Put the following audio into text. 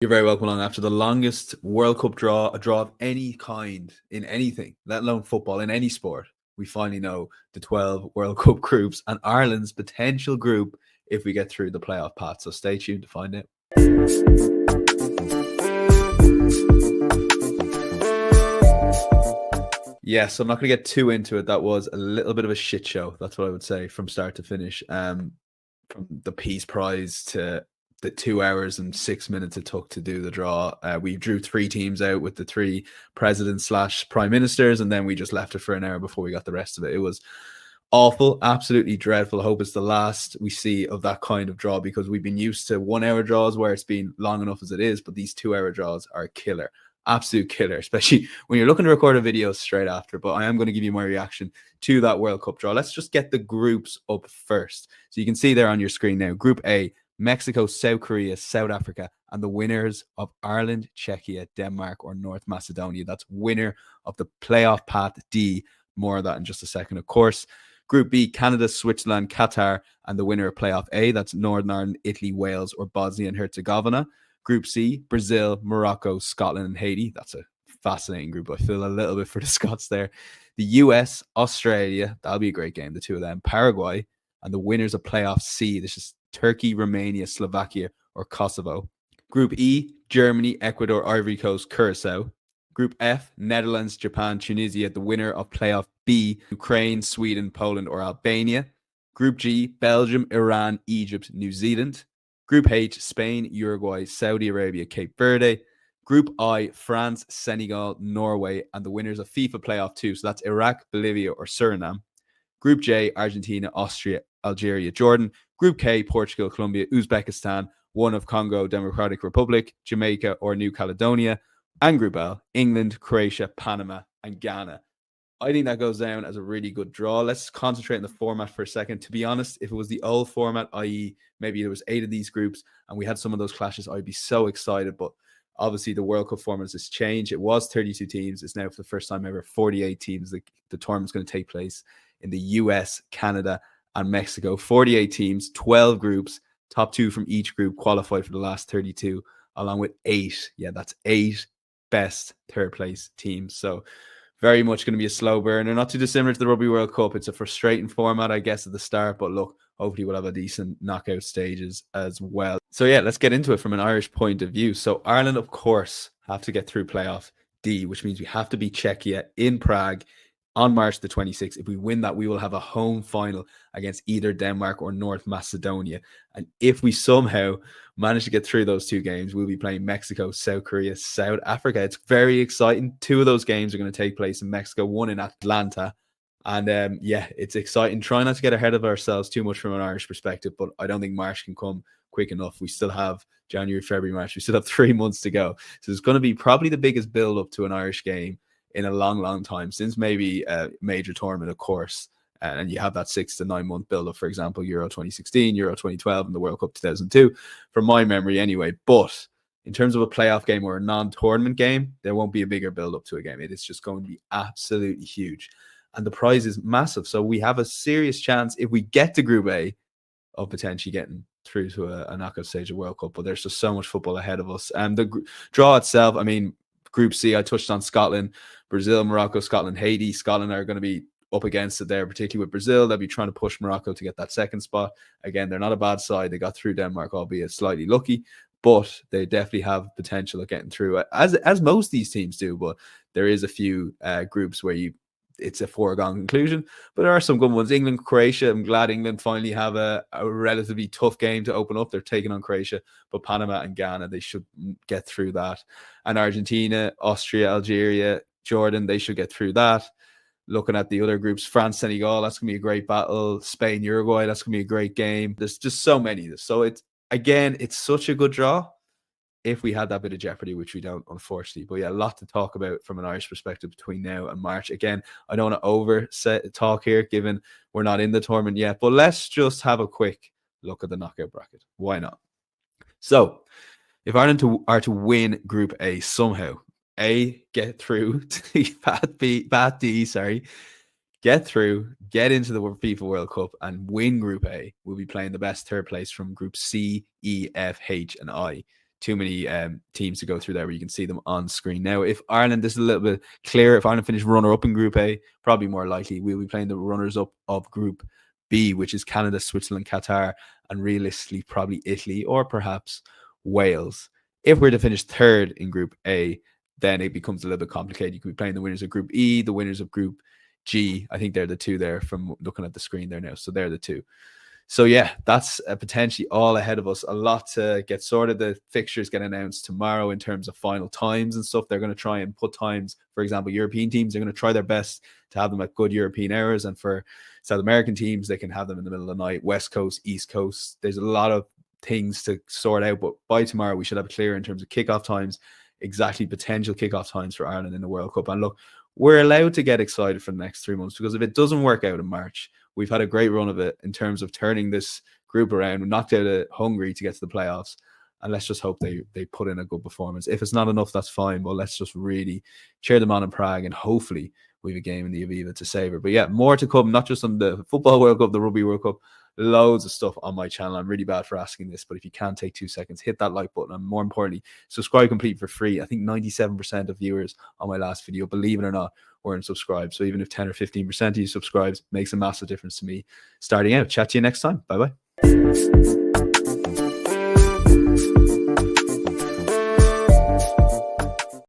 You're very welcome along. After the longest World Cup draw, a draw of any kind in anything, let alone football, in any sport, we finally know the 12 World Cup groups and Ireland's potential group if we get through the playoff path. So stay tuned to find out. Yes, I'm not going to get too into it. That was a little bit of a shit show. That's what I would say from start to finish. From the Peace Prize to the 2 hours and 6 minutes it took to do the draw. We drew 3 teams out with the 3 presidents / prime ministers, and then we just left it for an hour before we got the rest of it. It was awful, absolutely dreadful. I hope it's the last we see of that kind of draw, because we've been used to 1 hour draws where it's been long enough as it is, but these 2 hour draws are a killer. Absolute killer, especially when you're looking to record a video straight after. But I am going to give you my reaction to that World Cup draw. Let's just get the groups up first. So you can see there on your screen now, Group A, Mexico, South Korea, South Africa, and the winners of Ireland, Czechia, Denmark, or North Macedonia. That's winner of the playoff path D. More of that in just a second, of course. Group B, Canada, Switzerland, Qatar, and the winner of playoff A. That's Northern Ireland, Italy, Wales, or Bosnia and Herzegovina. Group C, Brazil, Morocco, Scotland, and Haiti. That's a fascinating group. I feel a little bit for the Scots there. The US, Australia, that'll be a great game, the two of them. Paraguay, and the winners of playoff C. This is Turkey, Romania, Slovakia, or Kosovo. Group E, Germany, Ecuador, Ivory Coast, Curacao. Group F, Netherlands, Japan, Tunisia, the winner of playoff B, Ukraine, Sweden, Poland, or Albania. Group G, Belgium, Iran, Egypt, New Zealand. Group H, Spain, Uruguay, Saudi Arabia, Cape Verde. Group I, France, Senegal, Norway, and the winners of FIFA Playoff 2. So that's Iraq, Bolivia, or Suriname. Group J, Argentina, Austria, Algeria, Jordan. Group K, Portugal, Colombia, Uzbekistan, one of Congo, Democratic Republic, Jamaica, or New Caledonia. And Group L, England, Croatia, Panama, and Ghana. I think that goes down as a really good draw. Let's concentrate on the format for a second. To be honest, if it was the old format, i.e. maybe there was 8 of these groups and we had some of those clashes, I'd be so excited. But obviously the World Cup format has changed. It was 32 teams. It's now for the first time ever 48 teams. The tournament's going to take place in the US, Canada, and Mexico. 48 teams, 12 groups. Top 2 from each group qualify for the last 32, along with 8. Yeah, that's 8 best third place teams. So very much going to be a slow burner, not too dissimilar to the Rugby World Cup. It's a frustrating format, I guess, at the start, but look, hopefully we'll have a decent knockout stages as well. So yeah, let's get into it from an Irish point of view. So Ireland, of course, have to get through playoff D, which means we have to beat Czechia in Prague on March the 26th. If we win that, we will have a home final against either Denmark or North Macedonia. And if we somehow manage to get through those 2 games, we'll be playing Mexico, South Korea, South Africa. It's very exciting. 2 of those games are going to take place in Mexico, 1 in Atlanta. And yeah, it's exciting. Try not to get ahead of ourselves too much from an Irish perspective, but I don't think March can come quick enough. We still have January, February, March. We still have 3 months to go. So it's going to be probably the biggest build up to an Irish game in a long, long time, since maybe a major tournament, of course. And you have that 6 to 9 month build up, for example, Euro 2016, Euro 2012, and the World Cup 2002, from my memory anyway. But in terms of a playoff game or a non-tournament game, there won't be a bigger build up to a game. It is just going to be absolutely huge. And the prize is massive. So we have a serious chance, if we get to Group A, of potentially getting through to a knockout stage of World Cup. But there's just so much football ahead of us. And the draw itself, I mean, Group C, I touched on Scotland, Brazil, Morocco, Scotland, Haiti. Scotland are going to be up against it there, particularly with Brazil. They'll be trying to push Morocco to get that second spot. Again, they're not a bad side. They got through Denmark, albeit slightly lucky, but they definitely have potential of getting through, as most of these teams do. But there is a few groups where it's a foregone conclusion, but there are some good ones. England, Croatia. I'm glad England finally have a relatively tough game to open up. They're taking on Croatia, but Panama and Ghana, they should get through that. And Argentina, Austria, Algeria, Jordan, they should get through that. Looking at the other groups, France, Senegal, that's going to be a great battle. Spain, Uruguay, that's going to be a great game. There's just so many. So it's such a good draw if we had that bit of jeopardy, which we don't, unfortunately. But yeah, a lot to talk about from an Irish perspective between now and March. Again, I don't want to overset talk here, given we're not in the tournament yet. But let's just have a quick look at the knockout bracket. Why not? So, if Ireland are to win Group A somehow, A, get through to Path D, get through, get into the FIFA World Cup and win Group A, we'll be playing the best third place from Group C, E, F, H, and I. too many teams to go through there where you can see them on screen. Now, if Ireland, this is a little bit clearer, if Ireland finish runner-up in Group A, probably more likely, we'll be playing the runners-up of Group B, which is Canada, Switzerland, Qatar, and realistically probably Italy or perhaps Wales. If we're to finish third in Group A, then it becomes a little bit complicated. You could be playing the winners of Group E, the winners of Group G. I think they're the two there from looking at the screen there now. So they're the two. So yeah, that's potentially all ahead of us. A lot to get sorted. The fixtures get announced tomorrow in terms of final times and stuff. They're going to try and put times, for example, European teams, they're going to try their best to have them at good European hours. And for South American teams, they can have them in the middle of the night, West Coast, East Coast. There's a lot of things to sort out, but by tomorrow we should have it clear in terms of kickoff times, exactly potential kickoff times for Ireland in the World Cup. And look, we're allowed to get excited for the next 3 months, because if it doesn't work out in March, we've had a great run of it in terms of turning this group around. We knocked out Hungary to get to the playoffs, and let's just hope they put in a good performance. If it's not enough, that's fine, but let's just really cheer them on in Prague, and hopefully we have a game in the Aviva to savour. But yeah, more to come, not just on the Football World Cup, the Rugby World Cup, loads of stuff on my channel. I'm really bad for asking this, but if you can take 2 seconds, hit that like button, and more importantly, subscribe complete for free. I think 97% of viewers on my last video, believe it or not, weren't subscribed. So even if 10 or 15% of you subscribes, makes a massive difference to me starting out. Chat to you next time. Bye bye.